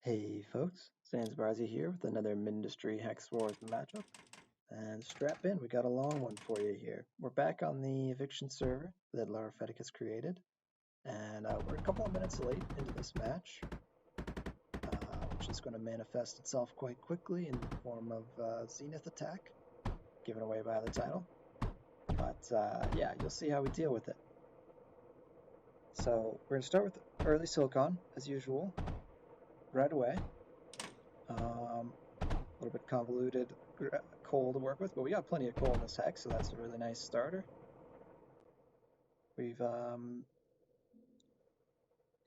Hey folks, Sansbarzi here with another Mindustry Hex Wars matchup. And strap in, we got a long one for you here. We're back on the Eviction server that Larofeticus created. And we're a couple of minutes late into this match, which is going to manifest itself quite quickly in the form of Zenith attack, given away by the title. But yeah, you'll see how we deal with it. So we're going to start with early Silicon, as usual, right away. A little bit convoluted coal to work with, but we got plenty of coal in this hex, so that's a really nice starter. We've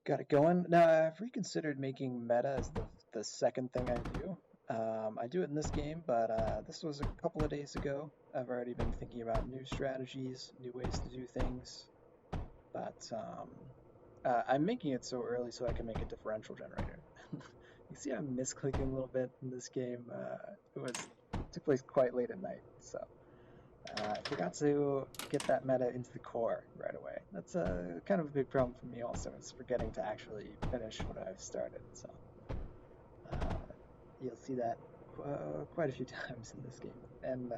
got it going. Now, I've reconsidered making meta as the second thing I do. I do it in this game, but this was a couple of days ago. I've already been thinking about new strategies, new ways to do things, but I'm making it so early so I can make a differential generator. You see I'm misclicking a little bit in this game. It took place quite late at night, so I forgot to get that meta into the core right away. That's kind of a big problem for me also, is forgetting to actually finish what I've started. So you'll see that quite a few times in this game. And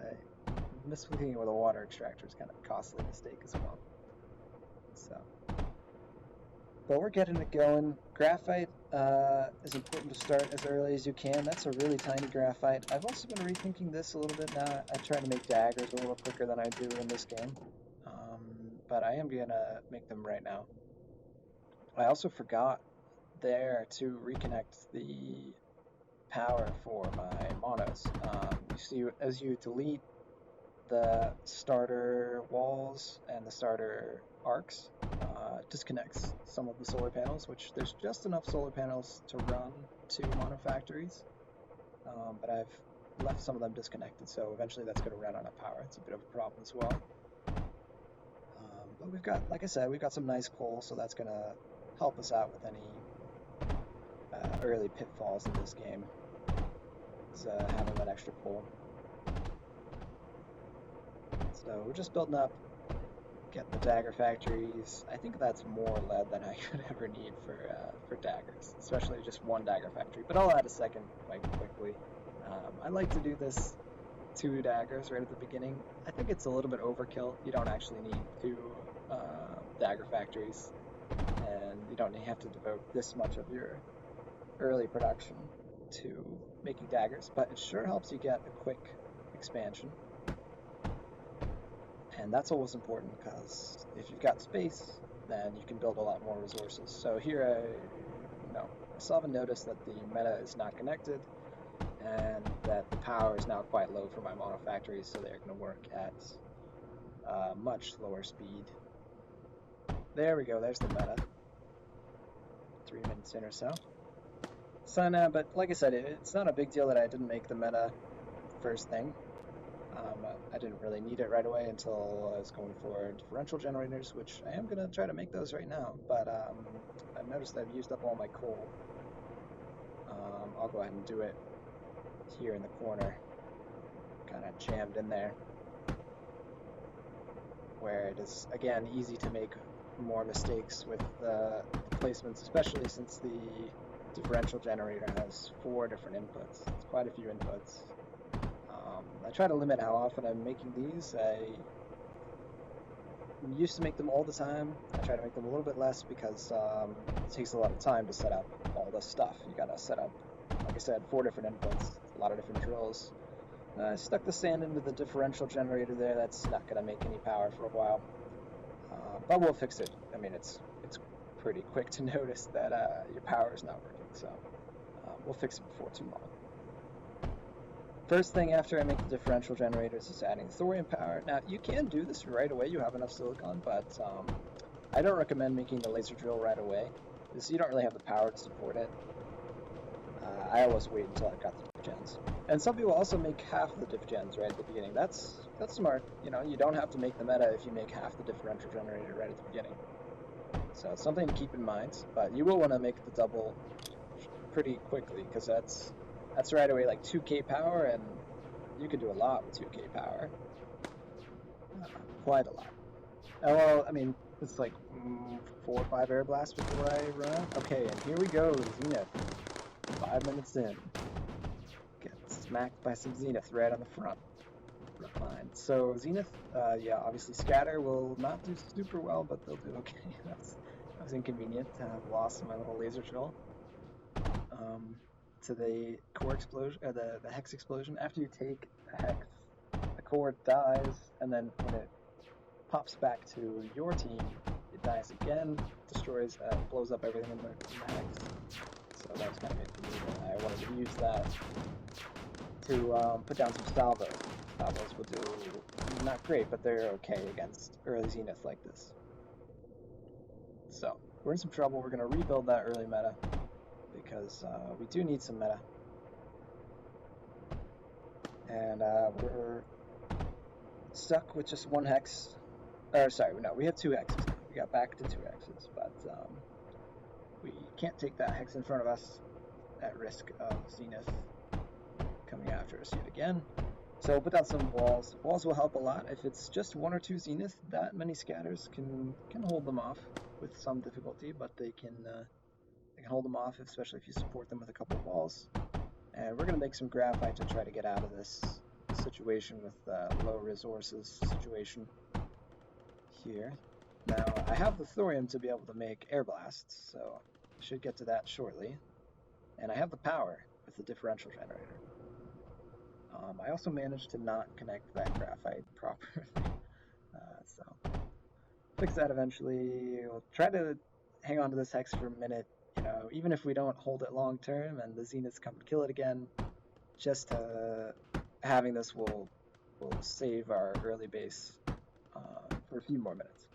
misclicking it with a water extractor is kind of a costly mistake as well. So, but we're getting it going. Graphite is important to start as early as you can. That's a really tiny graphite. I've also been rethinking this a little bit now. I try to make daggers a little quicker than I do in this game. But I am going to make them right now. I also forgot there to reconnect the power for my monos. You see, as you delete the starter walls and the starter arcs, disconnects some of the solar panels, which there's just enough solar panels to run 2 mono factories, but I've left some of them disconnected, so eventually that's going to run out of power. It's a bit of a problem as well. But we've got, like I said, we've got some nice coal, so that's going to help us out with any early pitfalls in this game, is having that extra coal. So we're just building up, getting the dagger factories. I think that's more lead than I could ever need for daggers, especially just one dagger factory. But I'll add a second quite quickly. I like to do this 2 daggers right at the beginning. I think it's a little bit overkill. You don't actually need 2 dagger factories, and you don't have to devote this much of your early production to making daggers, but it sure helps you get a quick expansion. And that's always important, because if you've got space, then you can build a lot more resources. So here I still haven't noticed that the meta is not connected, and that the power is now quite low for my mono factories, so they're going to work at much lower speed. There we go, there's the meta. 3 minutes in or so. So now, but like I said, it's not a big deal that I didn't make the meta first thing. I didn't really need it right away until I was going for differential generators, which I am going to try to make those right now, but I've noticed I've used up all my coal. I'll go ahead and do it here in the corner, kind of jammed in there, where it is, again, easy to make more mistakes with the placements, especially since the differential generator has 4 different inputs. It's quite a few inputs. I try to limit how often I'm making these. I used to make them all the time. I try to make them a little bit less because it takes a lot of time to set up all this stuff. You gotta set up, like I said, 4 different inputs, a lot of different drills. I stuck the sand into the differential generator there. That's not gonna make any power for a while, but we'll fix it. I mean, it's pretty quick to notice that your power is not working, so we'll fix it before too long. First thing after I make the differential generators is adding thorium power. Now, you can do this right away, you have enough silicon, but I don't recommend making the laser drill right away, because you don't really have the power to support it. I always wait until I've got the diff gens. And some people also make half the diff gens right at the beginning. That's smart. You know, you don't have to make the meta if you make half the differential generator right at the beginning. So it's something to keep in mind, but you will want to make the double pretty quickly, because that's right away like 2k power, and you can do a lot with 2k power. Quite a lot. Well, I mean, it's like 4 or 5 air blasts before I run out. Okay, and here we go, Zenith. 5 minutes in, get smacked by some Zenith right on the front line. So Zenith, yeah, obviously Scatter will not do super well, but they'll do okay. That was inconvenient to have lost my little laser troll to the core explosion, the hex explosion. After you take a hex, the core dies, and then when it pops back to your team, it dies again, destroys, blows up everything in the hex. So that was kind of inconvenient. I wanted to use that to put down some salvo. Salvos will do not great, but they're okay against early Zenith like this. So we're in some trouble. We're going to rebuild that early meta because we do need some meta. And we're stuck with just one hex. Or sorry, no, we have 2 hexes now. We got back to 2 hexes, but we can't take that hex in front of us at risk of Zenith coming after us yet again. So we'll put down some walls. Walls will help a lot. If it's just 1 or 2 Zenith, that many scatters can hold them off with some difficulty, but they can hold them off, especially if you support them with a couple of walls. And we're going to make some graphite to try to get out of this situation with low resources situation here. Now, I have the thorium to be able to make air blasts, so I should get to that shortly. And I have the power with the differential generator. I also managed to not connect that graphite properly, so fix that eventually. We'll try to hang on to this hex for a minute, you know, even if we don't hold it long term and the Zeniths come to kill it again, just having this will save our early base for a few more minutes.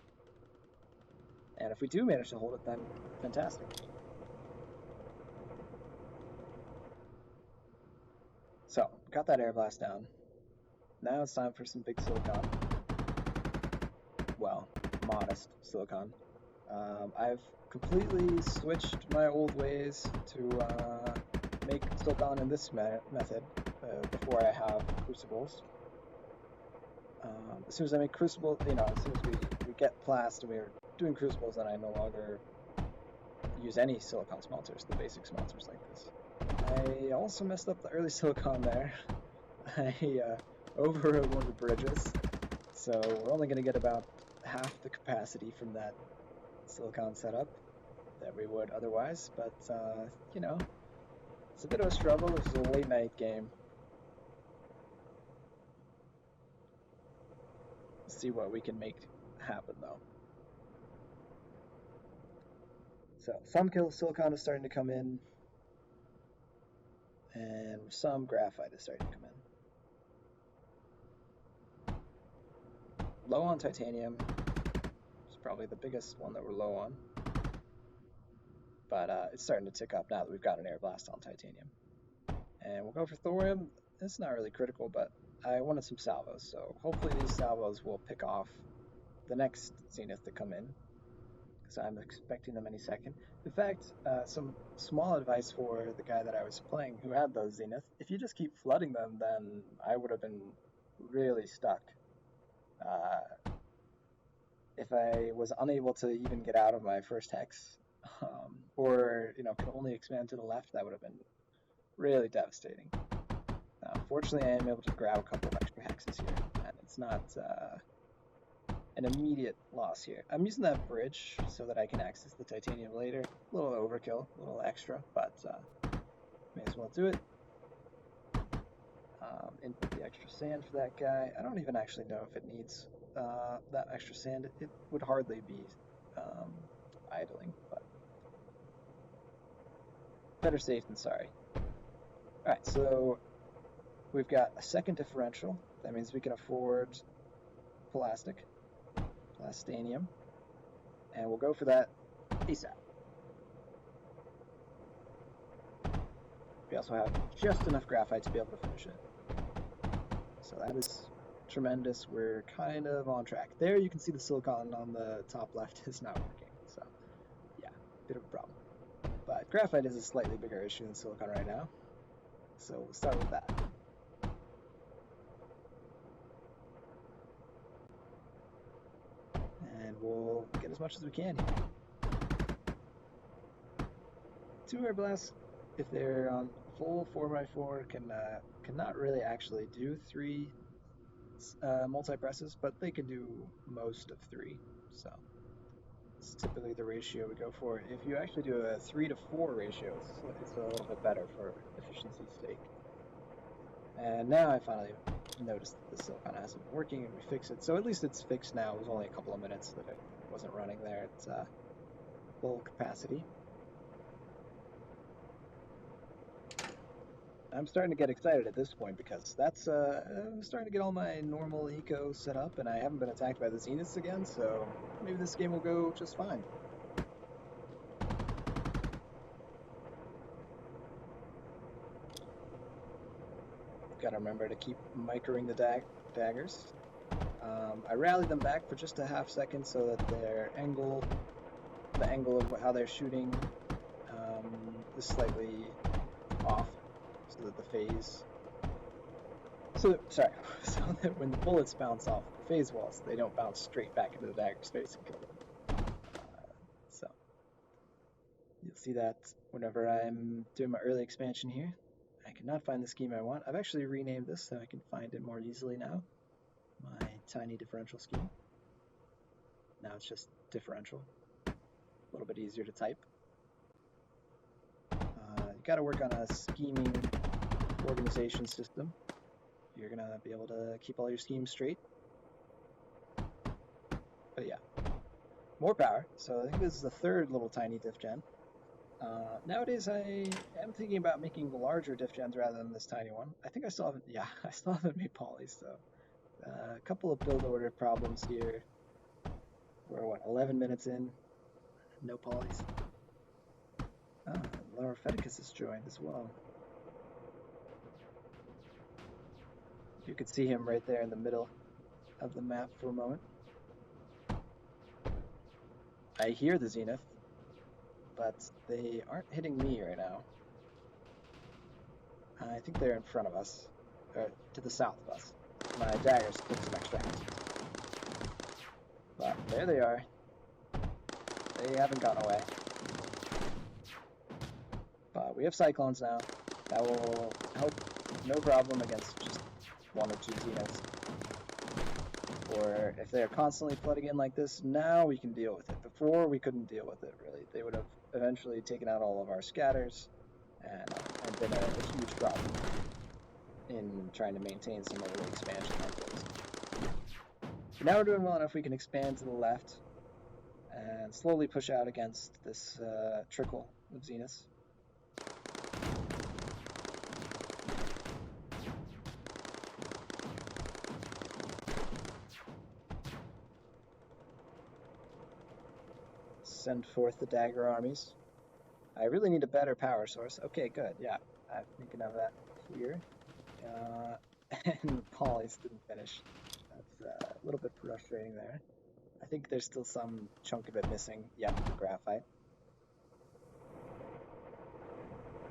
And if we do manage to hold it, then fantastic. So, got that air blast down. Now it's time for some big silicon. Well, modest silicon. I've completely switched my old ways to make silicon in this method before I have crucibles. As soon as I make crucibles, you know, as soon as we get plast and we're doing crucibles, then I no longer use any silicon smelters, the basic smelters like this. I also messed up the early silicon there. I overrode one of the bridges, so we're only going to get about half the capacity from that silicon setup that we would otherwise, but you know, it's a bit of a struggle. This is a late night game. Let's see what we can make happen though. So some silicon is starting to come in, and some graphite is starting to come in. Low on titanium. It's probably the biggest one that we're low on. But it's starting to tick up now that we've got an air blast on titanium. And we'll go for thorium. It's not really critical, but I wanted some salvos, so hopefully these salvos will pick off the next Zenith to come in, because I'm expecting them any second. In fact, some small advice for the guy that I was playing who had those Zenith: if you just keep flooding them, then I would have been really stuck. If I was unable to even get out of my first hex, or you know, could only expand to the left, that would have been really devastating. Fortunately, I am able to grab a couple of extra hexes here, and it's not an immediate loss here. I'm using that bridge so that I can access the titanium later. A little overkill, a little extra, but may as well do it. Input the extra sand for that guy. I don't even actually know if it needs that extra sand. It would hardly be idling, but better safe than sorry. Alright, so we've got a second differential. That means we can afford plastanium, and we'll go for that ASAP. We also have just enough graphite to be able to finish it. So that is tremendous. We're kind of on track. There you can see the silicon on the top left is not working. So yeah, bit of a problem. But graphite is a slightly bigger issue than silicon right now. So we'll start with that. And we'll get as much as we can here. 2 air blasts if they're on full 4x4, cannot really actually do 3 multi-presses, but they can do most of 3. So it's typically the ratio we go for. If you actually do a 3 to 4 ratio, it's a little bit better for efficiency's sake. And now I finally noticed that this still kind of hasn't been working, and we fix it. So at least it's fixed now. It was only a couple of minutes that it wasn't running there at full capacity. I'm starting to get excited at this point because that's I'm starting to get all my normal eco set up, and I haven't been attacked by the Zeniths again, so maybe this game will go just fine. Gotta remember to keep microing the daggers. I rally them back for just a half second so that their angle, the angle of how they're shooting, is slightly off. So that the phase, so that when the bullets bounce off the phase walls, they don't bounce straight back into the dagger's face and kill them. So you'll see that whenever I'm doing my early expansion here. I cannot find the scheme I want. I've actually renamed this so I can find it more easily now. My tiny differential scheme. Now it's just differential. A little bit easier to type. You got to work on a scheming organization system. You're going to be able to keep all your schemes straight. But yeah, more power. So I think this is the third little tiny diff gen. Nowadays I am thinking about making larger diff gens rather than this tiny one. I think I still haven't made polys, so a couple of build order problems here. We're what, 11 minutes in, no polys. Larofeticus has joined as well. You could see him right there in the middle of the map for a moment. I hear the Zenith, but they aren't hitting me right now. I think they're in front of us, or to the south of us. My daggers took some extra hits. But there they are. They haven't gone away. But we have cyclones now. That will help no problem against just 1 or 2 Zeniths. Or if they're constantly flooding in like this, now we can deal with it. Before, we couldn't deal with it, really. They would have eventually taken out all of our scatters and been a huge problem in trying to maintain some of the expansion outlays. But now we're doing well enough we can expand to the left and slowly push out against this trickle of Zeniths. Send forth the dagger armies. I really need a better power source. Okay, good. Yeah, I'm thinking of that here. And the polys didn't finish. That's a little bit frustrating there. I think there's still some chunk of it missing. Yeah, the graphite.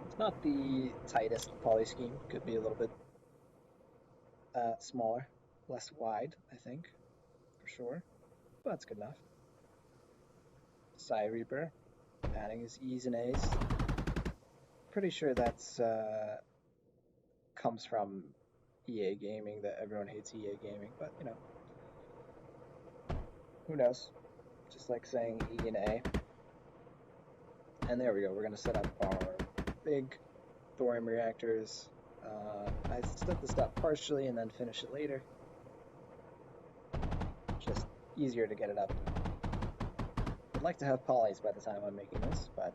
It's not the tightest poly scheme. Could be a little bit smaller, less wide, I think, for sure. But that's good enough. Psy Reaper, adding his E's and A's. Pretty sure that's comes from EA Gaming, that everyone hates EA Gaming, but you know, who knows? Just like saying E and A. And there we go, we're going to set up our big thorium reactors. I set this up partially and then finish it later. Just easier to get it up. I'd like to have polys by the time I'm making this, but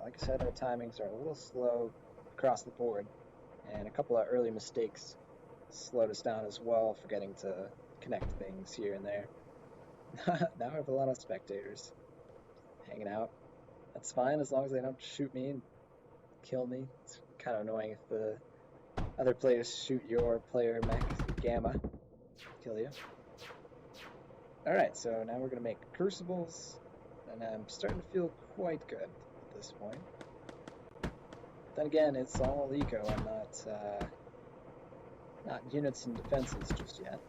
like I said, our timings are a little slow across the board, and a couple of early mistakes slowed us down as well, forgetting to connect things here and there. Now I have a lot of spectators hanging out. That's fine as long as they don't shoot me and kill me. It's kind of annoying if the other players shoot your player mech gamma, kill you. Alright, so now we're going to make crucibles, and I'm starting to feel quite good at this point. Then again, it's all eco and not units and defenses just yet.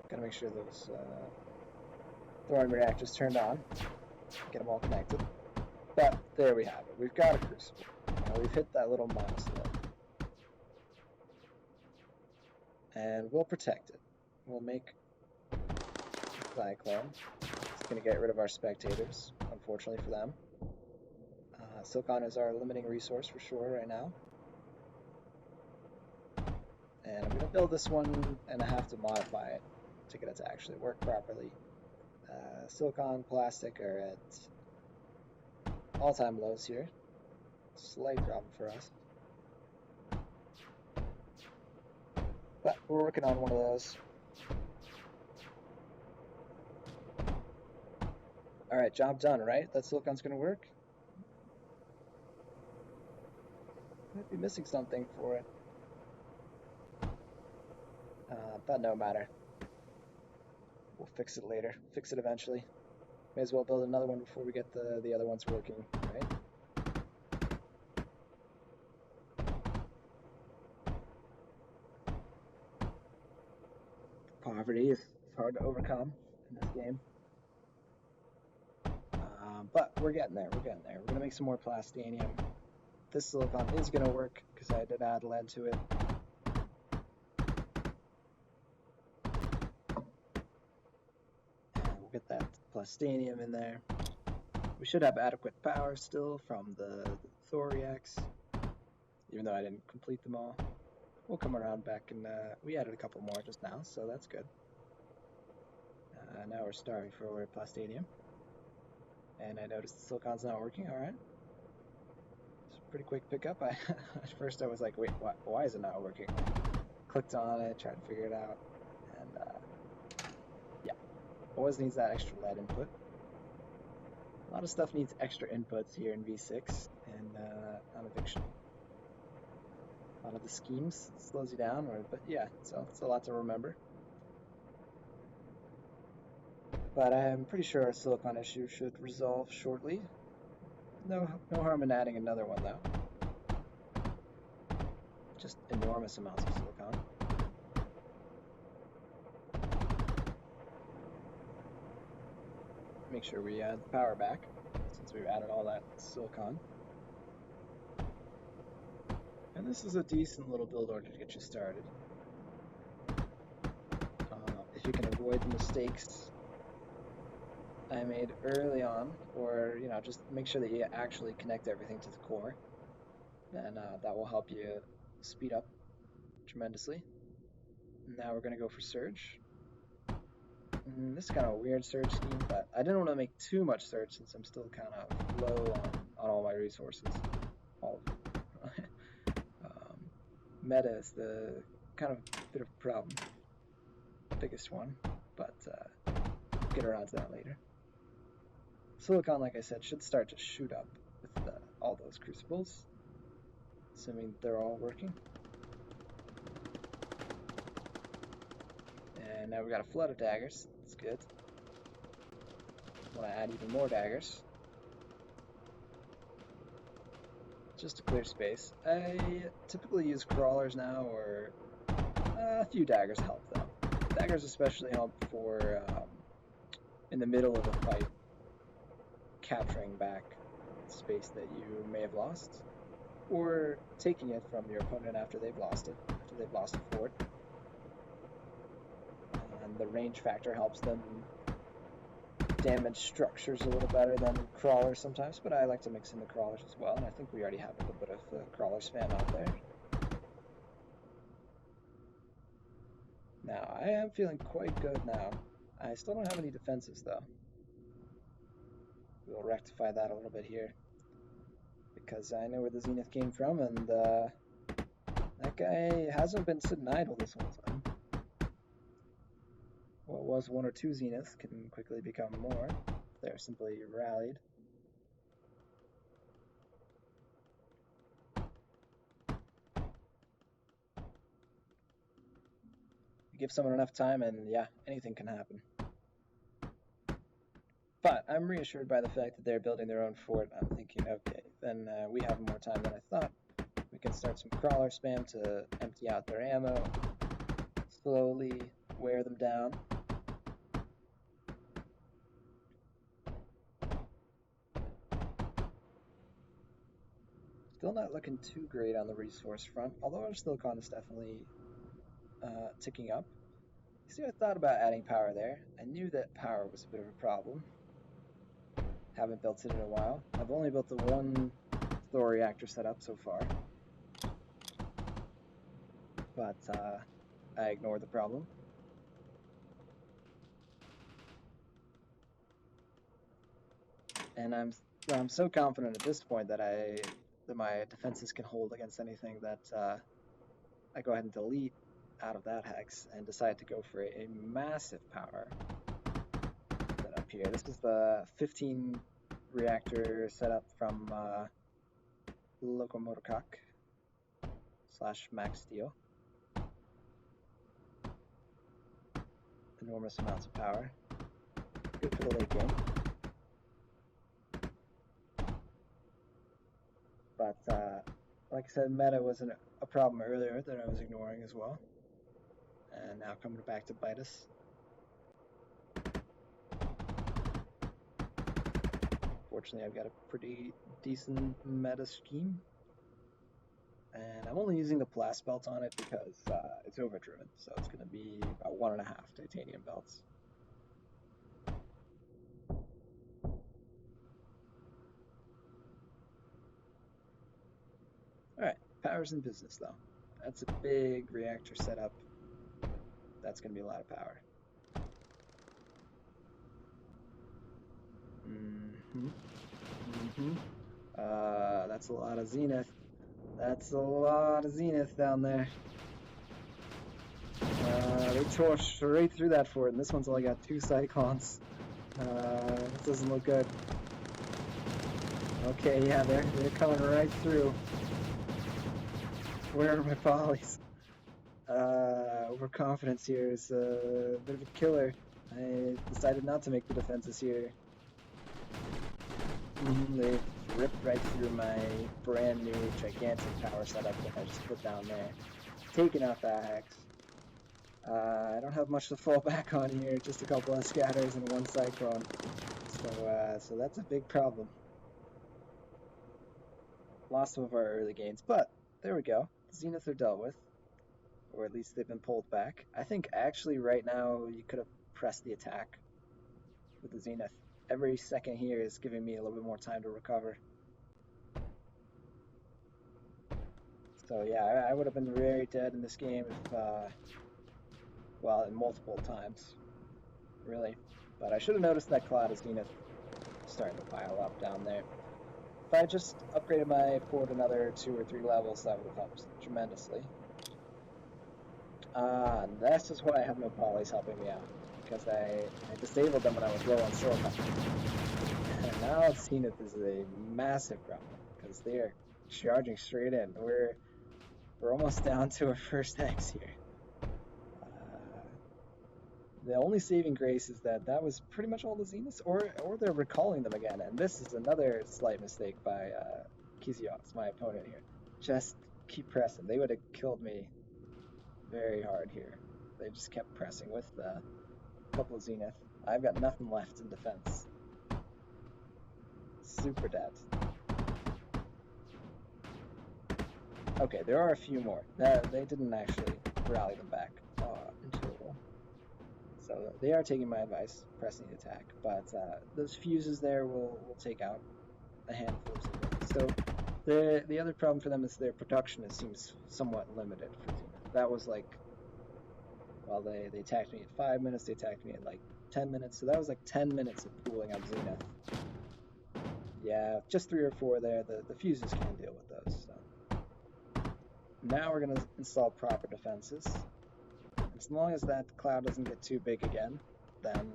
Gotta make sure those thorium reactors turned on, get them all connected. But there we have it. We've got a crucible. Now we've hit that little milestone. And we'll protect it. We'll make a cyclone. It's going to get rid of our spectators, unfortunately for them. Silicon is our limiting resource for sure right now. And I'm going to build this one and I have to modify it to get it to actually work properly. Silicon, plastic are at all-time lows here. Slight problem for us. But we're working on one of those. Alright, job done, right? That silicon's going to work? Might be missing something for it. But no matter. We'll fix it later. Fix it eventually. May as well build another one before we get the other ones working, right? Poverty is hard to overcome in this game. But we're getting there, we're getting there. We're going to make some more plastanium. This silicon is going to work because I did add lead to it. And we'll get that plastanium in there. We should have adequate power still from the Thoriacs, even though I didn't complete them all. We'll come around back and we added a couple more just now, so that's good. Now we're starving for plastanium. And I noticed the silicon's not working, alright. It's a pretty quick pickup. At first I was like, wait, why is it not working? Clicked on it, tried to figure it out, and yeah. Always needs that extra lead input. A lot of stuff needs extra inputs here in V6 and on Eviction. A lot of the schemes slows you down, but yeah, so it's a lot to remember. But I'm pretty sure our silicon issue should resolve shortly. No harm in adding another one though. Just enormous amounts of silicon. Make sure we add the power back, since we've added all that silicon. And this is a decent little build order to get you started. If you can avoid the mistakes I made early on, or just make sure that you actually connect everything to the core, then that will help you speed up tremendously. Now we're going to go for Surge. This is kind of a weird Surge scheme, but I didn't want to make too much Surge since I'm still kind of low on all my resources. All of them. Meta is the kind of bit of a problem. Biggest one, but get around to that later. Silicon, like I said, should start to shoot up with all those crucibles, assuming they're all working. And now we got a flood of daggers. That's good. Want to add even more daggers. Just to clear space. I typically use crawlers now, or a few daggers help though. Daggers especially help for in the middle of a fight, capturing back space that you may have lost, or taking it from your opponent after they've lost it, after they've lost a fort. And the range factor helps them damage structures a little better than crawlers sometimes, but I like to mix in the crawlers as well, and I think we already have a little bit of crawler spam out there. Now, I am feeling quite good now. I still don't have any defenses though. We'll rectify that a little bit here, because I know where the Zenith came from, and that guy hasn't been sitting idle this whole time. What was 1 or 2 Zeniths can quickly become more. They're simply rallied. You give someone enough time and yeah, anything can happen. But I'm reassured by the fact that they're building their own fort. I'm thinking, okay, then we have more time than I thought. We can start some crawler spam to empty out their ammo, slowly wear them down. Still not looking too great on the resource front, although our silicon is definitely ticking up. See, I thought about adding power there. I knew that power was a bit of a problem. Haven't built it in a while. I've only built the one Thor reactor setup so far. But I ignored the problem. And I'm so confident at this point that my defenses can hold against anything that I go ahead and delete out of that hex and decide to go for a massive power setup here. This is the 15 reactor setup from Locomotorcock / Max Steel. Enormous amounts of power. Good for the late game. But like I said, meta was a problem earlier that I was ignoring as well. And now coming back to bite us. Fortunately, I've got a pretty decent meta scheme. And I'm only using the blast belt on it because it's overdriven. So it's going to be about 1.5 titanium belts. Alright, power's in business though. That's a big reactor setup. That's going to be a lot of power. That's a lot of Zenith. That's a lot of Zenith down there. They tore straight through that fort, and this one's only got 2 cyclones. This doesn't look good. Okay, yeah, they're coming right through. Where are my polys? Overconfidence here is a bit of a killer. I decided not to make the defenses here. They've ripped right through my brand new gigantic power setup that I just put down there. Taking out that hex. I don't have much to fall back on here, just a couple of scatters and 1 cyclone. So that's a big problem. Lost some of our early gains, but there we go. The Zeniths are dealt with. Or at least they've been pulled back. I think actually right now you could have pressed the attack with the Zenith. Every second here is giving me a little bit more time to recover. So yeah, I would have been very dead in this game if, well, in multiple times, really. But I should have noticed that cloud of Zenith starting to pile up down there. If I just upgraded my fort another 2 or 3 levels, that would have helped tremendously. And that's just why I have no polys helping me out, because I disabled them when I was low on silicon. And now Zenith is a massive problem, because they are charging straight in. We're almost down to our first hex here. The only saving grace is that was pretty much all the Zeniths, or they're recalling them again. And this is another slight mistake by Kizios, my opponent here. Just keep pressing. They would have killed me very hard here. They just kept pressing with a couple of Zenith. I've got nothing left in defense. Super dead. Okay, there are a few more. They didn't actually rally them back in total. So they are taking my advice, pressing the attack. But those fuses there will take out a handful of Zenith. So the other problem for them is their production seems somewhat limited for Zenith. That was like, well, they attacked me at 5 minutes, they attacked me at like 10 minutes, so that was like 10 minutes of pooling up Zenith. Yeah, just 3 or 4 there, the fuses can't deal with those. So now we're going to install proper defenses. As long as that cloud doesn't get too big again, then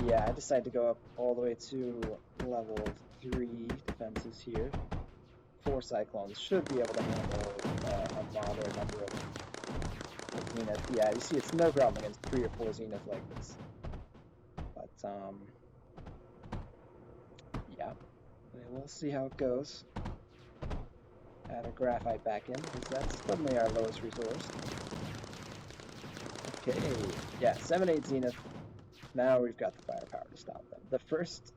yeah, I decided to go up all the way to level 3 defenses here. 4 cyclones should be able to handle a moderate number of Zenith. Yeah, you see, it's no problem against 3 or 4 Zenith like this. But yeah, we'll see how it goes. Add our graphite back in, because that's suddenly our lowest resource. Okay, yeah, 7-8 Zenith. Now we've got the firepower to stop them. The first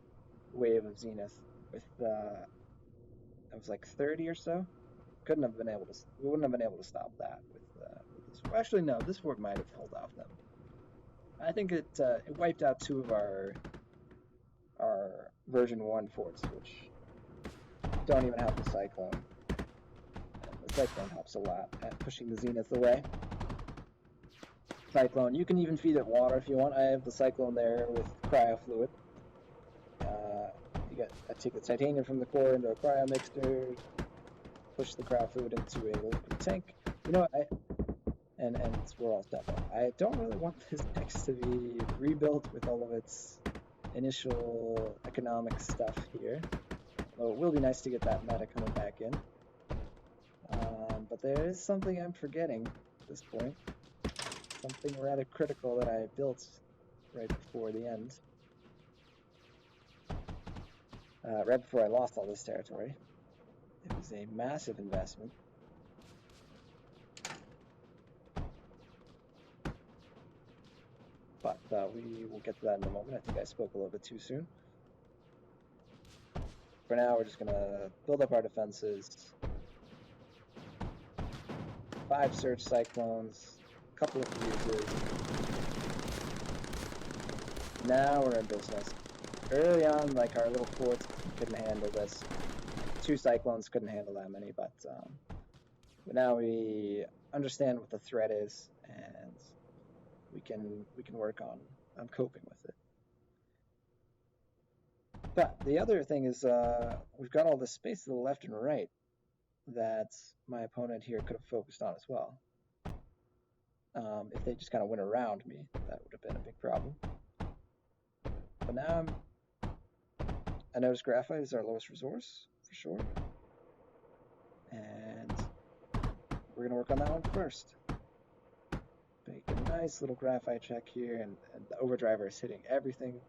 wave of Zenith with it was like 30 or so. Couldn't have been able to. We wouldn't have been able to stop that with this. Well, actually, no. This fort might have held off them. I think it wiped out two of our version 1 forts, which don't even have the cyclone. And the cyclone helps a lot at pushing the Zenith away. Cyclone, you can even feed it water if you want. I have the cyclone there with cryo fluid. I take the titanium from the core into a cryo mixer, push the cryo fluid into a liquid tank. You know what? And we're all set up. I don't really want this X to be rebuilt with all of its initial economic stuff here. Although it will be nice to get that meta coming back in. But there is something I'm forgetting at this point. Something rather critical that I built right before the end. Right before I lost all this territory. It was a massive investment. But we will get to that in a moment. I think I spoke a little bit too soon. For now, we're just going to build up our defenses. 5 Surge Cyclones, a couple of fuses. Now we're in business. Early on, like, our little forts couldn't handle this. 2 Cyclones couldn't handle that many, but now we understand what the threat is, and we can work on coping with it. But the other thing is we've got all this space to the left and right that my opponent here could have focused on as well. If they just kind of went around me, that would have been a big problem. But now I notice graphite is our lowest resource, for sure. And we're going to work on that one first. Make a nice little graphite check here, and the overdriver is hitting everything.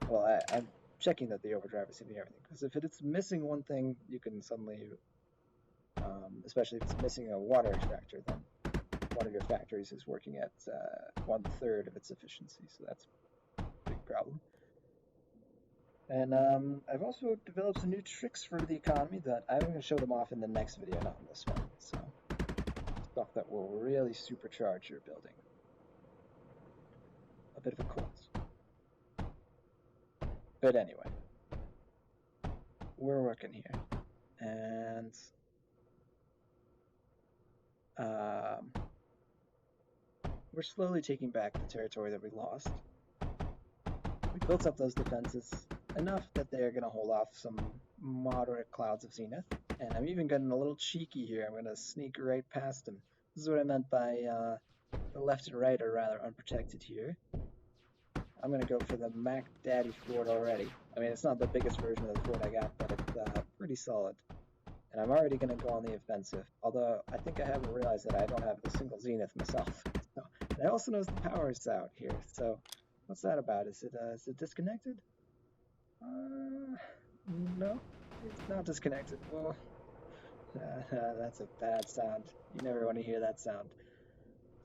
Well, I'm checking that the overdriver is hitting everything, because if it's missing one thing, you can suddenly, especially if it's missing a water extractor, then one of your factories is working at 1/3 of its efficiency, so that's a big problem. And I've also developed some new tricks for the economy that I'm going to show them off in the next video, not in this one. So stuff that will really supercharge your building. A bit of a cult. But anyway, we're working here, and we're slowly taking back the territory that we lost. We built up those defenses enough that they're going to hold off some moderate clouds of Zenith, and I'm even getting a little cheeky here. I'm going to sneak right past them. This is what I meant by the left and right are rather unprotected here. I'm going to go for the Mac Daddy fort already. I mean, it's not the biggest version of the fort I got, but it's pretty solid. And I'm already going to go on the offensive, although I think I haven't realized that I don't have a single Zenith myself. So, and I also notice the power is out here, so what's that about? Is it disconnected? No, it's not disconnected. Well, that's a bad sound. You never want to hear that sound.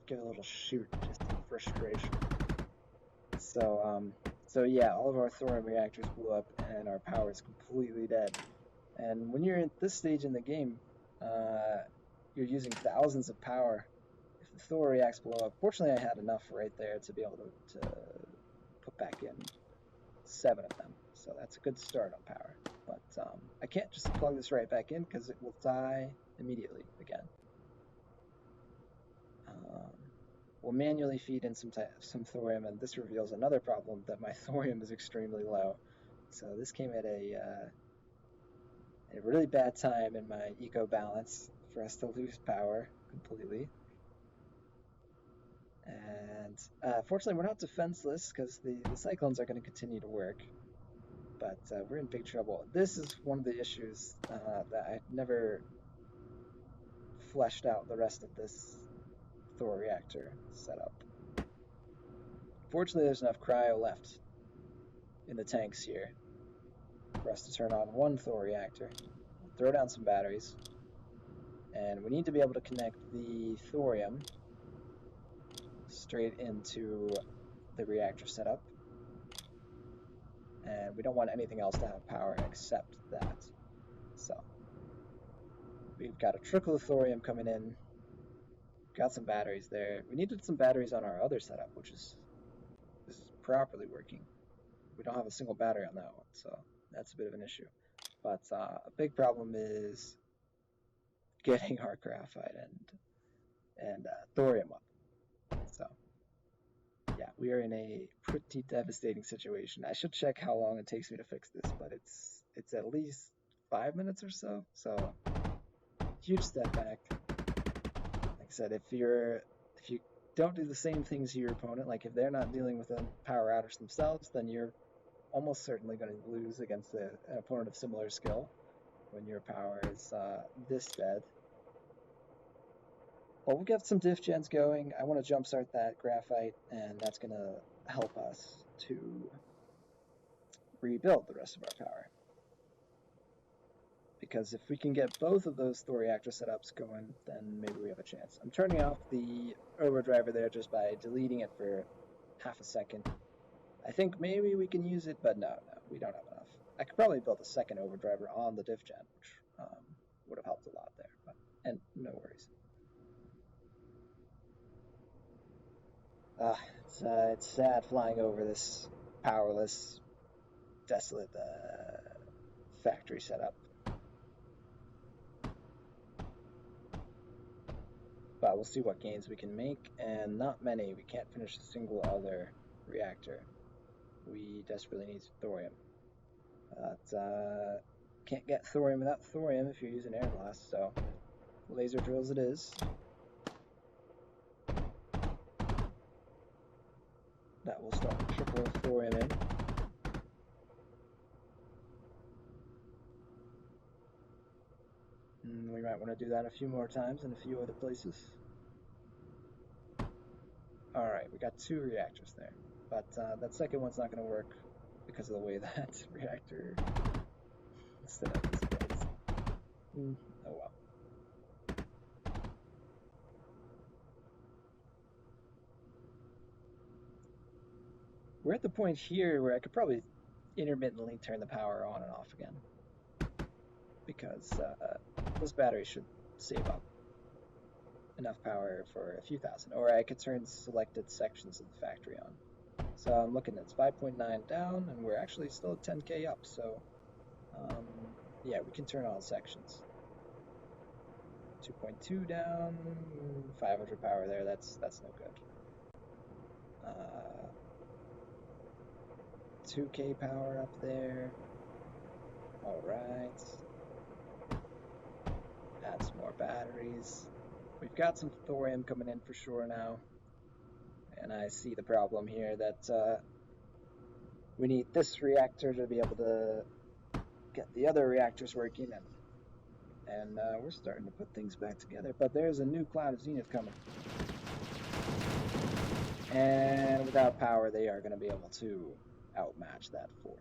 Give a little shoot, just in frustration. So yeah, all of our thorium reactors blew up, and our power is completely dead. And when you're at this stage in the game, you're using thousands of power. If the Thor reacts blow up, fortunately I had enough right there to be able to put back in 7 of them. So that's a good start on power. But I can't just plug this right back in because it will die immediately again. We'll manually feed in some thorium, and this reveals another problem, that my thorium is extremely low. So this came at a really bad time in my eco balance for us to lose power completely. And fortunately, we're not defenseless because the cyclones are going to continue to work. But we're in big trouble. This is one of the issues that I never fleshed out the rest of this Thor reactor setup. Fortunately, there's enough cryo left in the tanks here for us to turn on one Thor reactor, throw down some batteries, and we need to be able to connect the thorium straight into the reactor setup. and we don't want anything else to have power except that. So we've got a trickle of thorium coming in. Got some batteries there. We needed some batteries on our other setup, which is properly working. We don't have a single battery on that one, so that's a bit of an issue. But a big problem is getting our graphite and thorium up. So yeah, we are in a pretty devastating situation. I should check how long it takes me to fix this, but it's at least 5 minutes or so. So huge step back. Like I said, if you don't do the same things to your opponent, like if they're not dealing with a power outage themselves, then you're almost certainly going to lose against an opponent of similar skill when your power is this dead. Well, we'll get some diff gens going. I want to jumpstart that graphite, and that's going to help us to rebuild the rest of our power. Because if we can get both of those Thor reactor setups going, then maybe we have a chance. I'm turning off the overdriver there just by deleting it for half a second. I think maybe we can use it, but no, we don't have enough. I could probably build a second overdriver on the diff gen, which would have helped a lot there, but, and no worries. It's sad flying over this powerless, desolate factory setup. But we'll see what gains we can make, and not many. We can't finish a single other reactor. We desperately need thorium. But can't get thorium without thorium if you're using air blast, so laser drills it is. That will start a trickle of thorium in. And we might want to do that a few more times in a few other places. Alright, we got 2 reactors there. But that second one's not going to work because of the way that reactor setup is built. Oh well. We're at the point here where I could probably intermittently turn the power on and off again, because those batteries should save up enough power for a few thousand, or I could turn selected sections of the factory on. So I'm looking at 5.9 down, and we're actually still at 10k up, so yeah, we can turn on sections. 2.2 down, 500 power there, that's no good. 2k power up there. Alright. Add some more batteries. We've got some thorium coming in for sure now. And I see the problem here that we need this reactor to be able to get the other reactors working, and we're starting to put things back together. But there's a new cloud of Zenith coming. And without power, they are going to be able to outmatch that fort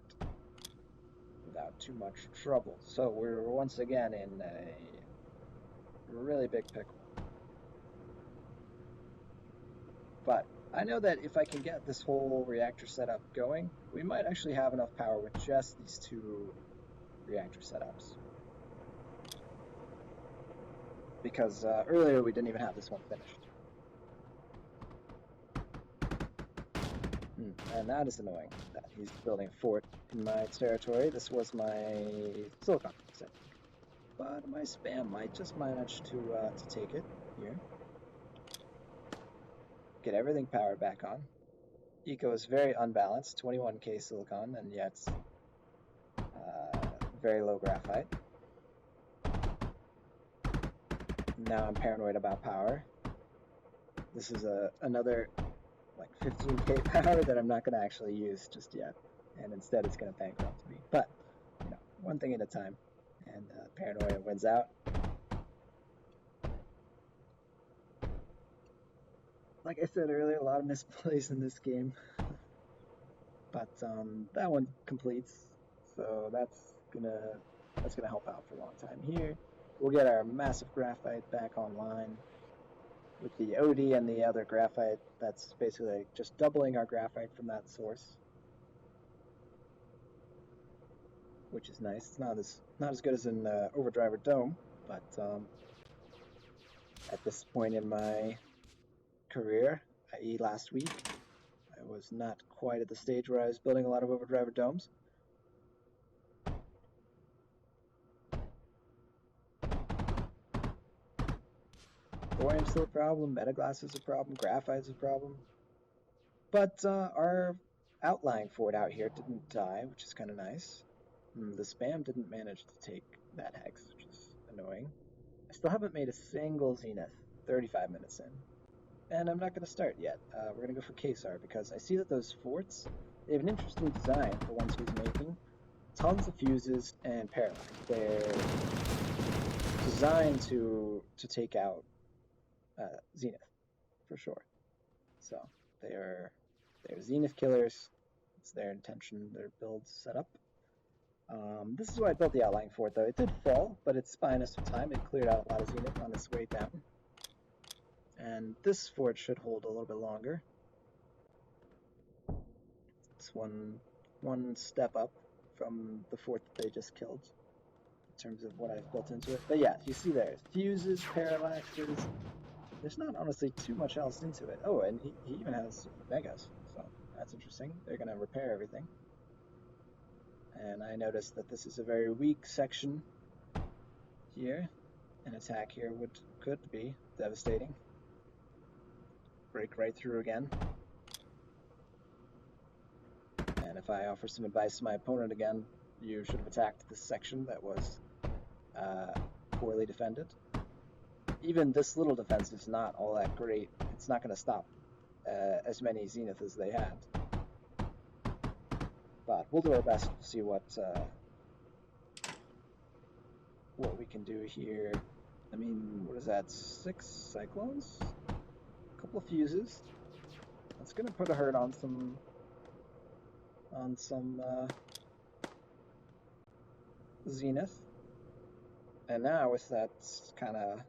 without too much trouble. So we're once again in a really big pickle. But I know that if I can get this whole reactor setup going, we might actually have enough power with just these 2 reactor setups. Because earlier we didn't even have this one finished. And that is annoying, that he's building a fort in my territory. This was my silicon set. But my spam might just manage to take it here. Get everything powered back on. Eco is very unbalanced, 21k silicon, and yet very low graphite. Now I'm paranoid about power. This is another like 15k power that I'm not going to actually use just yet, and instead it's going to bankrupt me. But you know, one thing at a time, and paranoia wins out. Like I said earlier, a lot of misplays in this game, but that one completes, so that's gonna help out for a long time here. We'll get our massive graphite back online with the OD and the other graphite. That's basically just doubling our graphite from that source. which is nice. It's not as good as in Overdrive or Dome, but at this point in my career, i.e. last week, I was not quite at the stage where I was building a lot of Overdrive or Domes. Thorium's still a problem, Metaglass is a problem, Graphite's a problem. But our outlying fort out here didn't die, which is kind of nice. The spam didn't manage to take that hex, which is annoying. I still haven't made a single Zenith, 35 minutes in. And I'm not going to start yet. We're going to go for Kesar, because I see that those forts, they have an interesting design, the ones he's making. Tons of fuses and parallax. They're designed to take out Zenith, for sure. So they're Zenith killers. It's their intention, their build setup. This is why I built the outlying fort, though. It did fall, but it's buying us some time. It cleared out a lot of Zenith on its way down. And this fort should hold a little bit longer. It's one step up from the fort that they just killed in terms of what I've built into it. But yeah, you see there's fuses, parallaxes. There's not honestly too much else into it. Oh, and he even has megas, so that's interesting. They're going to repair everything. And I noticed that this is a very weak section here. An attack here could be devastating. Break right through again. And if I offer some advice to my opponent again, you should have attacked this section that was poorly defended. Even this little defense is not all that great. It's not going to stop as many Zenith as they had. But we'll do our best to see what we can do here. I mean, what is that? 6 cyclones? A couple of fuses. That's going to put a hurt on some Zenith. And now with that kind of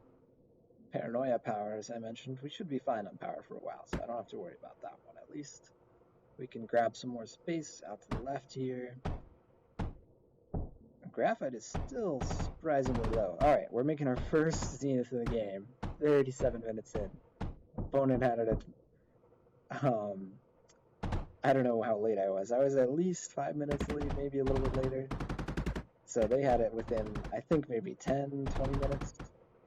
paranoia power, as I mentioned, we should be fine on power for a while, so I don't have to worry about that one at least. We can grab some more space out to the left here. Graphite is still surprisingly low. Alright, we're making our first Zenith of the game. 37 minutes in. Opponent had it at... I don't know how late I was. I was at least 5 minutes late, maybe a little bit later. So they had it within, I think, maybe 10, 20 minutes.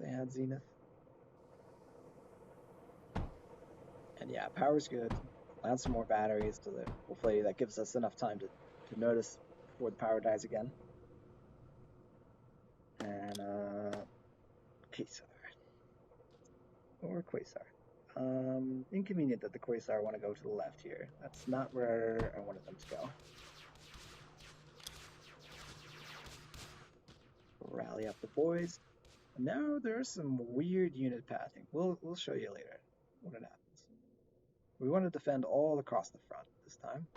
They had Zenith. And yeah, power's good. Add some more batteries so that hopefully that gives us enough time to notice before the power dies again. And Kesar. Or Quasar. Inconvenient that the Quasar want to go to the left here. That's not where I wanted them to go. Rally up the boys. Now there's some weird unit pathing. We'll show you later what it happens. We want to defend all across the front this time.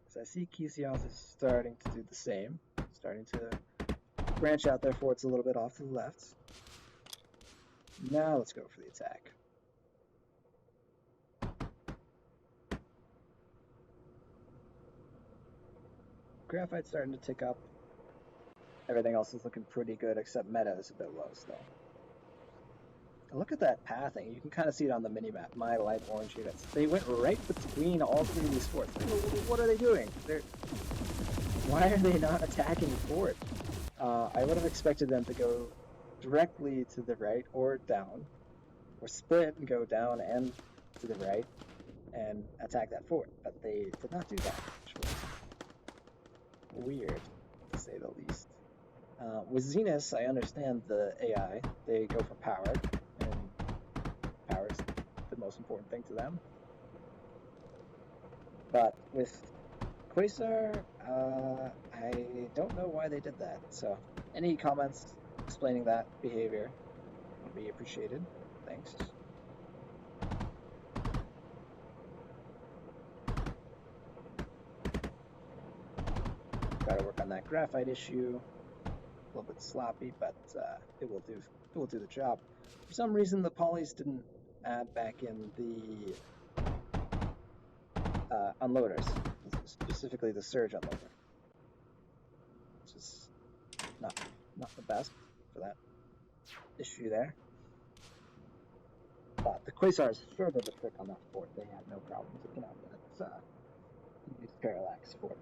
So I see Kisios is starting to do the same. Starting to branch out their forts a little bit off to the left. Now let's go for the attack. Graphite's starting to tick up. Everything else is looking pretty good, except meta is a bit low still. Look at that pathing. You can kind of see it on the minimap. My light orange units. They went right between all 3 of these forts. What are they doing? Why are they not attacking the fort? I would have expected them to go directly to the right or down, or split and go down and to the right and attack that fort. But they did not do that, which was weird, to say the least. With Zeniths, I understand the AI. They go for power, and power is the most important thing to them. But with Quasar, I don't know why they did that. So, any comments explaining that behavior would be appreciated. Thanks. Gotta work on that graphite issue. A little bit sloppy, but it will do the job. For some reason, the polys didn't add back in the unloaders, specifically the surge unloader, which is not the best for that issue there. But the Quasars sure did the trick on that fort. They had no problem taking out that used parallax fort.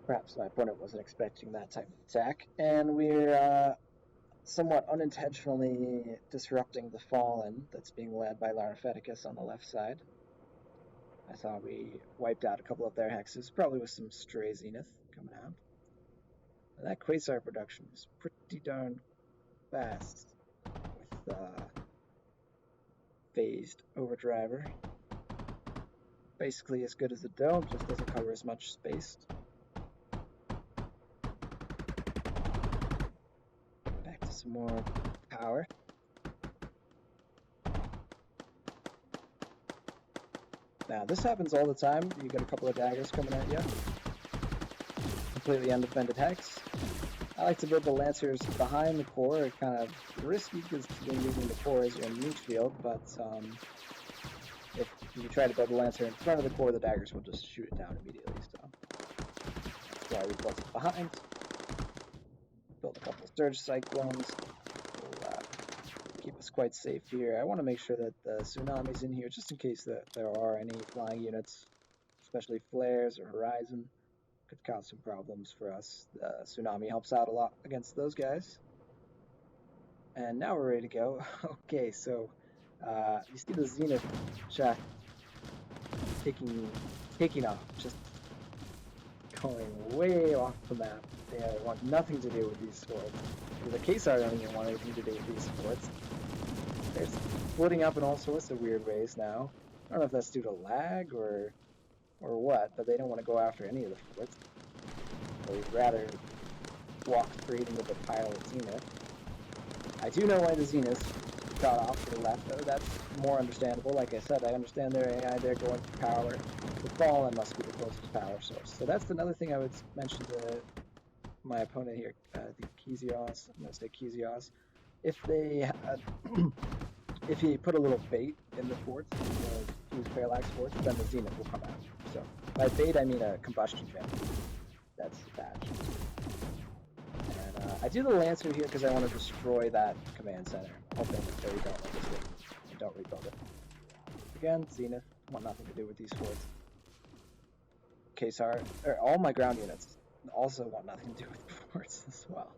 Perhaps my opponent wasn't expecting that type of attack, and we're somewhat unintentionally disrupting the Fallen that's being led by Larofeticus on the left side. I saw we wiped out a couple of their hexes, probably with some stray Zenith coming out. And that Quasar production is pretty darn fast with phased overdriver. Basically as good as the dome, just doesn't cover as much space. Back to some more power. Now this happens all the time. You get a couple of daggers coming at you. Completely undefended hex. I like to build the Lancers behind the core. It's kind of risky because you're using the core as your meat field, but if you try to build the Lancer in front of the core, the daggers will just shoot it down immediately. So that's why we built it behind. Built a couple of Surge Cyclones. Will keep us quite safe here. I want to make sure that the Tsunami's in here just in case that there are any flying units, especially Flares or Horizon. Could cause some problems for us. The Tsunami helps out a lot against those guys. And now we're ready to go. Okay, so you see the Zenith shaft taking off, just going way off the map. They want nothing to do with these forts. The Quasar don't even want anything to do with these forts. They're splitting up in all sorts of weird ways now. I don't know if that's due to lag or what, but they don't want to go after any of the forts. They'd rather walk straight into the pilot Zenith. I do know why the Zeniths got off to the left, though. That's more understandable. Like I said, I understand their AI, they're going for power. The Fallen must be the closest power source. So that's another thing I would mention to my opponent here, the Kizios. I'm going to say Kizios. If they had, if he put a little bait in the forts, use parallax forts, then the Zenith will come out. So by bait, I mean a combustion gem. That's the patch. And I do the Lancer here because I want to destroy that command center, hoping that they don't let this get and don't rebuild it. Again, Zenith want nothing to do with these forts. Quasar, all my ground units also want nothing to do with forts as well.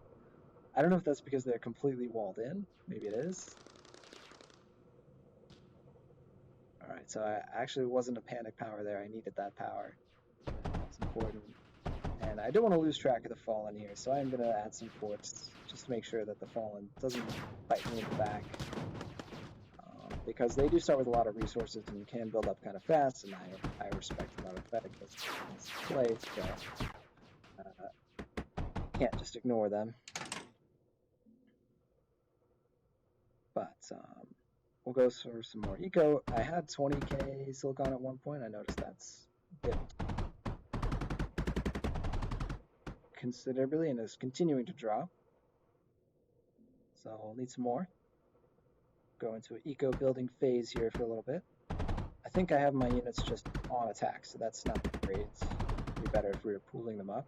I don't know if that's because they're completely walled in. Maybe it is. Alright, so I actually wasn't a panic power there. I needed that power. It's important. And I don't want to lose track of the Fallen here, so I'm going to add some forts just to make sure that the Fallen doesn't bite me in the back. Because they do start with a lot of resources and can build up kind of fast, and I respect a lot of Larofeticus in this play, so can't just ignore them. But we'll go for some more eco. I had 20k silicon at one point. I noticed that's dipped considerably and is continuing to drop. So we'll need some more. Go into an eco building phase here for a little bit. I think I have my units just on attack, so that's not great. It'd be better if we were pooling them up.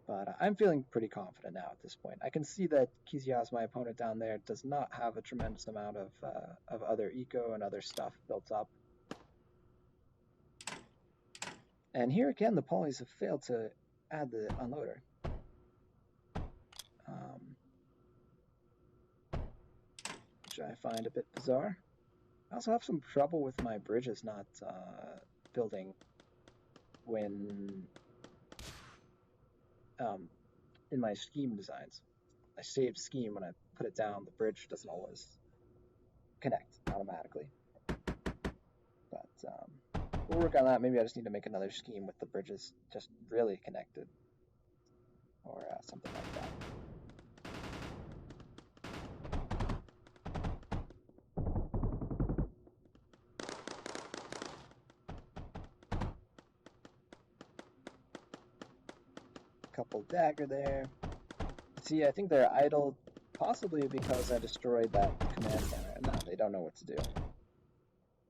But I'm feeling pretty confident now at this point. I can see that Kizios, my opponent down there, does not have a tremendous amount of other eco and other stuff built up. And here again, the polys have failed to add the unloader. Which I find a bit bizarre. I also have some trouble with my bridges not building when in my scheme designs. I saved scheme when I put it down. The bridge doesn't always connect automatically. But we'll work on that. Maybe I just need to make another scheme with the bridges just really connected. Or something like that. Couple dagger there. See, I think they're idle, possibly because I destroyed that command center, and now they don't know what to do.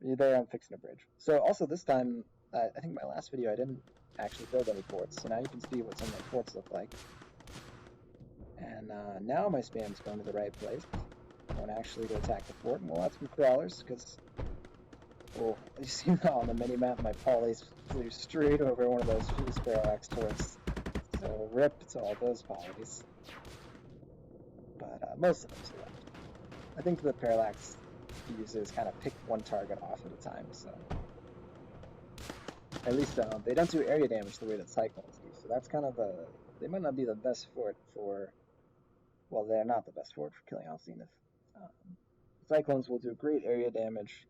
There I'm fixing a bridge. So also this time, I think my last video I didn't actually build any forts. So now you can see what some of my forts look like. And now my spam's going to the right place. I'm going to actually go attack the fort, and we'll have some crawlers, because, well, you see now on the mini-map, my polys flew straight over one of those fuse parallax turrets. So rip to all those polys. But most of them survived. I think the parallax fuses kind of pick one target off at a time, so... At least they don't do area damage the way that cyclones do, so that's kind of a... They might not be the best fort for... Well, they're not the best fort for killing off Zenith. Cyclones will do great area damage,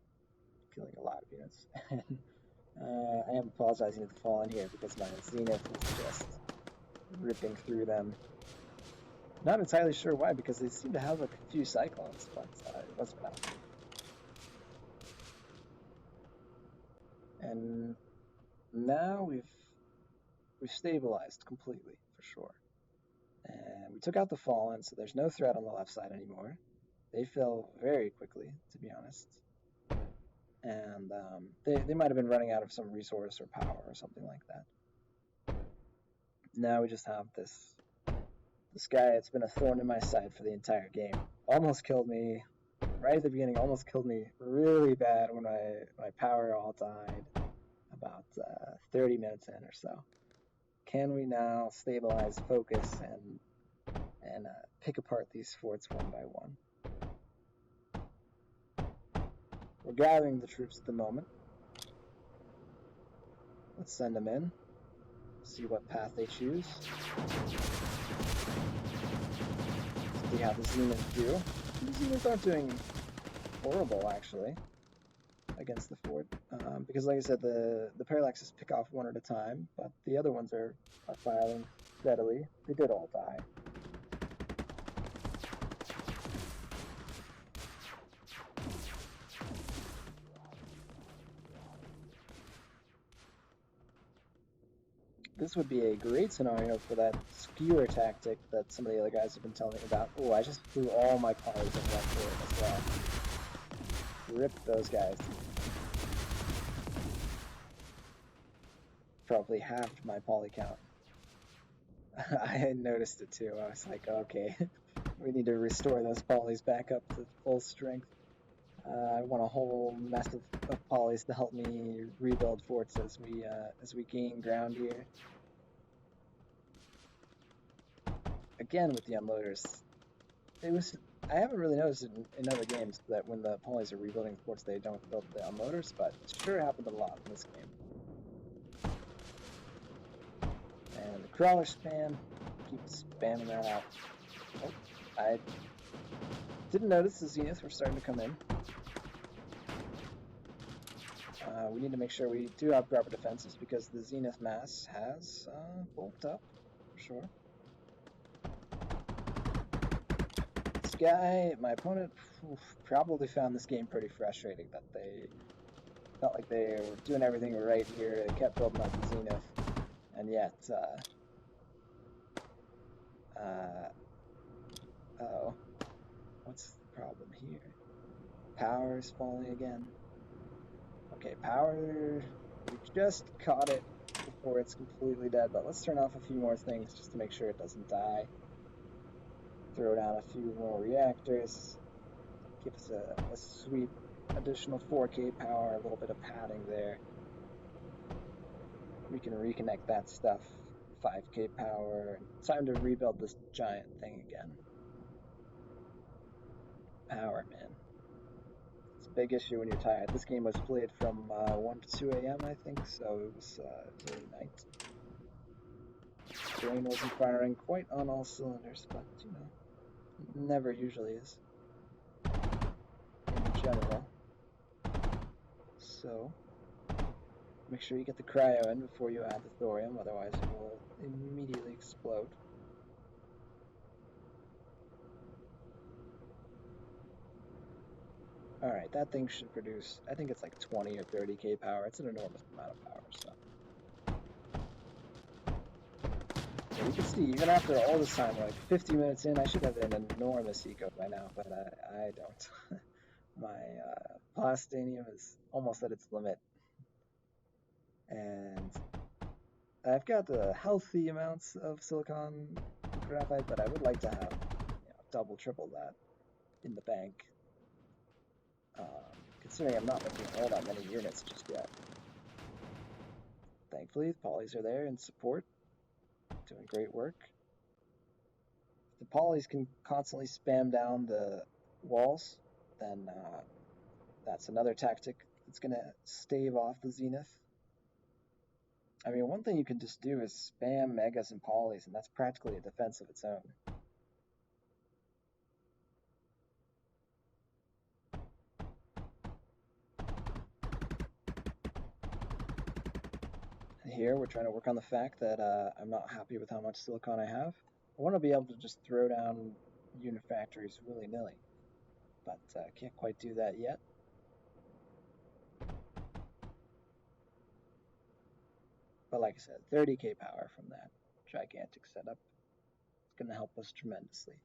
killing a lot of units. I am apologizing to the Fallen here because my Zenith is just ripping through them. Not entirely sure why, because they seem to have a few Cyclones, but it wasn't enough. And now we've stabilized completely, for sure. And we took out the Fallen, so there's no threat on the left side anymore. They fell very quickly, to be honest. And they might have been running out of some resource or power or something like that. Now we just have this guy. It's been a thorn in my side for the entire game. Almost killed me right at the beginning. Almost killed me really bad when my power all died. About 30 minutes in or so. Can we now stabilize, focus, and pick apart these forts one by one? We're gathering the troops at the moment. Let's send them in. See what path they choose. See how the Zeniths do. The Zeniths aren't doing horrible, actually, against the fort. Because, like I said, the parallaxes pick off one at a time, but the other ones are firing steadily. They did all die. This would be a great scenario for that skewer tactic that some of the other guys have been telling me about. Oh, I just threw all my polys in that fort as well. Rip those guys. Probably halved my poly count. I had noticed it too. I was like, okay, we need to restore those polys back up to full strength. I want a whole mess of polys to help me rebuild forts as we gain ground here. Again with the unloaders, I haven't really noticed it in other games that when the polys are rebuilding forts they don't build the unloaders, but it sure happened a lot in this game. And the crawler spam, keep spamming that out. Oh, I didn't notice the Zeniths were starting to come in. We need to make sure we do have proper defenses because the Zenith mass has bulked up, for sure. This guy, my opponent, probably found this game pretty frustrating, that they felt like they were doing everything right here. They kept building up the Zenith, and yet, uh-oh, what's the problem here? Power is falling again. Okay, power, we just caught it before it's completely dead, but let's turn off a few more things just to make sure it doesn't die. Throw down a few more reactors, give us a sweet additional 4K power, a little bit of padding there. We can reconnect that stuff, 5K power. Time to rebuild this giant thing again. Power, man. It's a big issue when you're tired. This game was played from 1 to 2 a.m., I think, so it was early night. Brain wasn't firing quite on all cylinders, but, you know, it never usually is. In general. So, make sure you get the cryo in before you add the thorium, otherwise it will immediately explode. Alright, that thing should produce, I think it's like 20 or 30k power. It's an enormous amount of power, so. So you can see, even after all this time, like 50 minutes in, I should have an enormous eco by now, but I don't. My plastanium is almost at its limit. And I've got healthy amounts of silicon graphite, but I would like to have double, triple that in the bank. Considering I'm not making all that many units just yet. Thankfully, the polys are there in support, doing great work. If the polys can constantly spam down the walls, then that's another tactic that's going to stave off the Zenith. I mean, one thing you can just do is spam megas and polys, and that's practically a defense of its own. Here, we're trying to work on the fact that I'm not happy with how much silicon I have. I want to be able to just throw down unit factories willy-nilly, but can't quite do that yet. But like I said, 30k power from that gigantic setup is going to help us tremendously.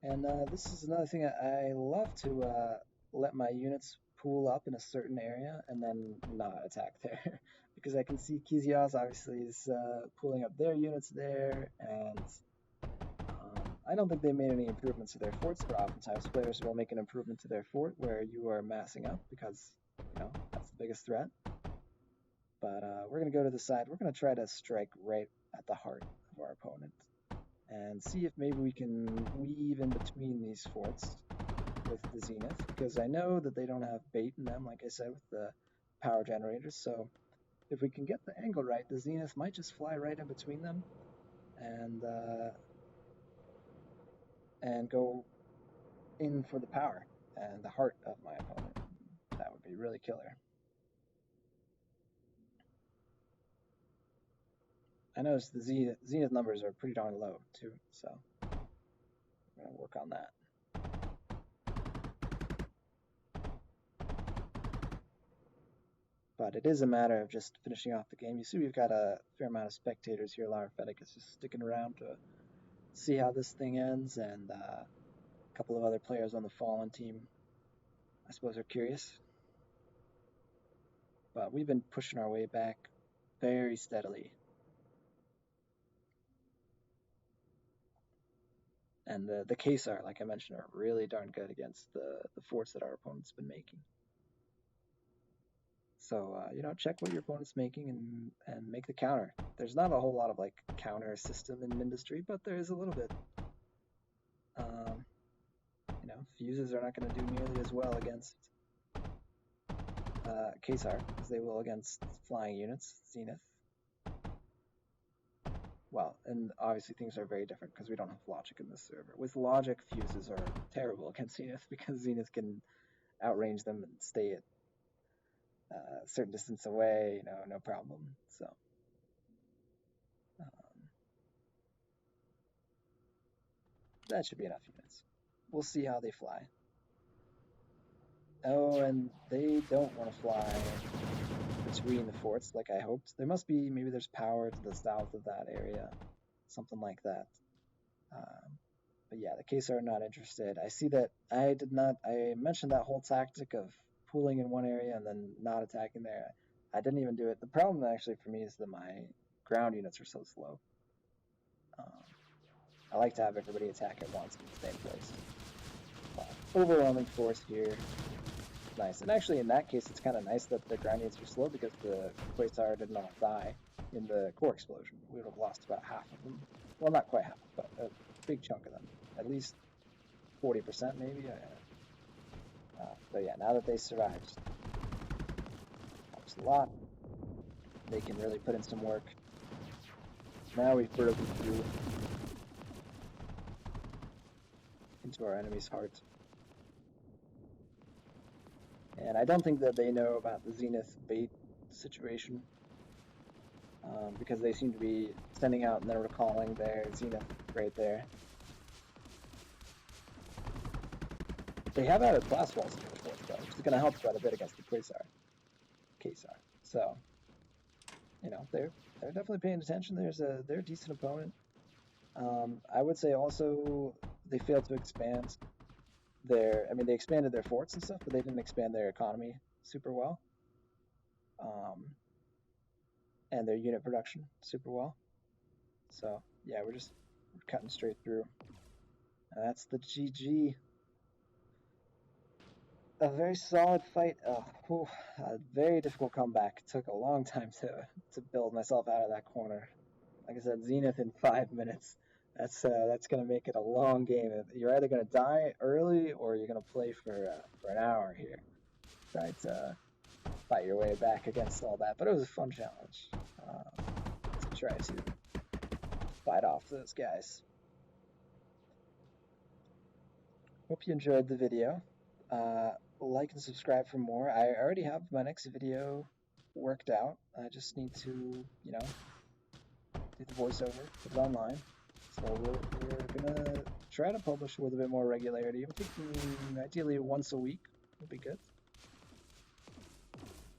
And this is another thing I love to let my units pool up in a certain area and then not attack there. Because I can see Kizios obviously is pulling up their units there, and I don't think they made any improvements to their forts, but oftentimes players will make an improvement to their fort where you are massing up because, that's the biggest threat. But we're going to go to the side. We're going to try to strike right at the heart of our opponent and see if maybe we can weave in between these forts with the Zenith, because I know that they don't have bait in them, like I said, with the power generators. So if we can get the angle right, the Zenith might just fly right in between them and go in for the power and the heart of my opponent. That would be really killer. I noticed the Zenith numbers are pretty darn low too, so we're going to work on that. But it is a matter of just finishing off the game. You see we've got a fair amount of spectators here. Larofeticus just sticking around to see how this thing ends, and a couple of other players on the Fallen team, I suppose, are curious. But we've been pushing our way back very steadily. And the Kesar, like I mentioned, are really darn good against the forts that our opponent's been making. So, check what your opponent's making and make the counter. There's not a whole lot of, counter system in Mindustry, but there is a little bit. Fuses are not going to do nearly as well against Kesar as they will against flying units, Zenith. Well, and obviously things are very different because we don't have logic in this server. With logic, fuses are terrible against Zenith because Zenith can outrange them and stay at a certain distance away, no problem. So that should be enough units. We'll see how they fly. Oh, and they don't want to fly between the forts like I hoped. There must be, maybe there's power to the south of that area, something like that. But yeah, the Kesar are not interested. I see that I mentioned that whole tactic of pooling in one area and then not attacking there. I didn't even do it. The problem actually for me is that my ground units are so slow. I like to have everybody attack at once in the same place. Overwhelming force here. Nice. And actually in that case it's kind of nice that the ground units are slow because the Quasar did not die in the core explosion. We would have lost about half of them. Well, not quite half, but a big chunk of them. At least 40% maybe. But yeah, now that they survived, helps a lot. They can really put in some work. Now we've broken through into our enemy's heart. And I don't think that they know about the Zenith bait situation, because they seem to be sending out and then recalling their Zenith right there. They have added blast walls to their force though, which is going to help quite a bit against the Kesar. So, they're definitely paying attention. They're a decent opponent. I would say also they failed to expand they expanded their forts and stuff, but they didn't expand their economy super well. and their unit production super well. So yeah, we're cutting straight through. And that's the GG. A very solid fight. A very difficult comeback. It took a long time to build myself out of that corner. Like I said, Zenith in 5 minutes. That's gonna make it a long game. You're either gonna die early or you're gonna play for an hour here. Try to fight your way back against all that. But it was a fun challenge to try to fight off those guys. Hope you enjoyed the video. Like and subscribe for more. I already have my next video worked out. I just need to, you know, do the voiceover, put it online. So we're gonna try to publish with a bit more regularity. I'm thinking ideally once a week would be good.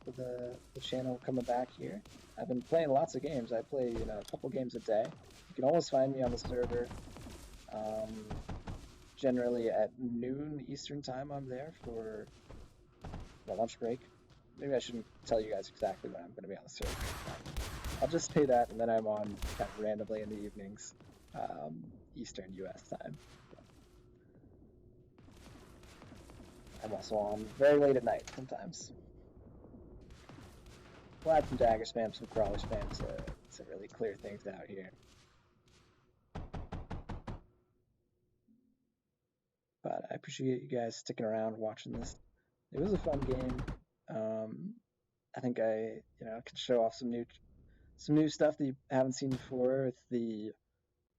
For the channel coming back here. I've been playing lots of games. I play, you know, a couple games a day. You can always find me on the server. Generally at noon Eastern time I'm there for the lunch break. Maybe I shouldn't tell you guys exactly when I'm going to be on the server. I'll just say that, and then I'm on kind of randomly in the evenings, Eastern US time. I'm also on very late at night sometimes. We'll add some dagger spam, some crawler spam to really clear things out here. But I appreciate you guys sticking around watching this. It was a fun game. I think I can show off some new stuff that you haven't seen before. We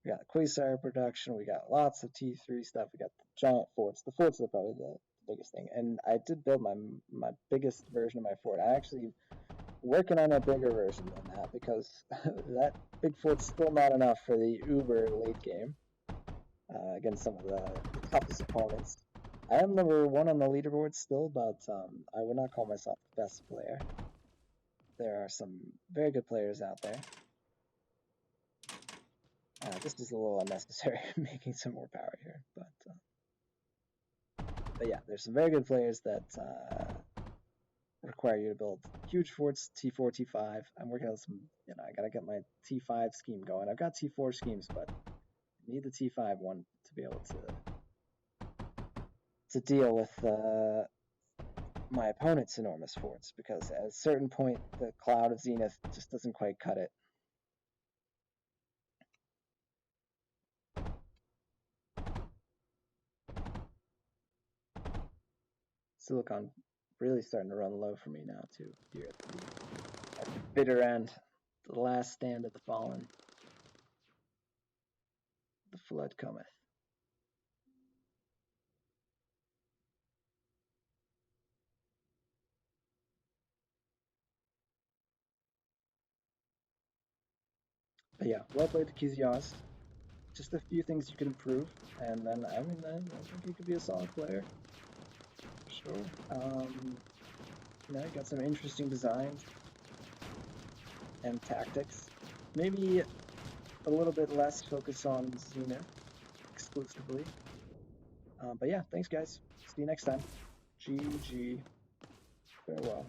got the Quasar production, we got lots of T3 stuff, we got the giant forts. The forts are probably the biggest thing. And I did build my biggest version of my fort. I actually working on a bigger version than that because that big fort's still not enough for the uber late game. Against some of the toughest opponents. I am number 1 on the leaderboard still, but I would not call myself the best player. There are some very good players out there. This is a little unnecessary, making some more power here, but yeah, there's some very good players that require you to build huge forts, T4, T5. I'm working on some, I gotta get my T5 scheme going. I've got T4 schemes, but I need the T5 one to be able to deal with my opponent's enormous forts, because at a certain point the cloud of Zenith just doesn't quite cut it. Silicon really starting to run low for me now too, here at the bitter end, the last stand of the fallen. The flood cometh. But yeah, well played to Kizios. Just a few things you can improve, and then I think you could be a solid player. Sure. You got some interesting designs and tactics. Maybe a little bit less focus on Zenith exclusively. But yeah, thanks guys. See you next time. GG. Farewell.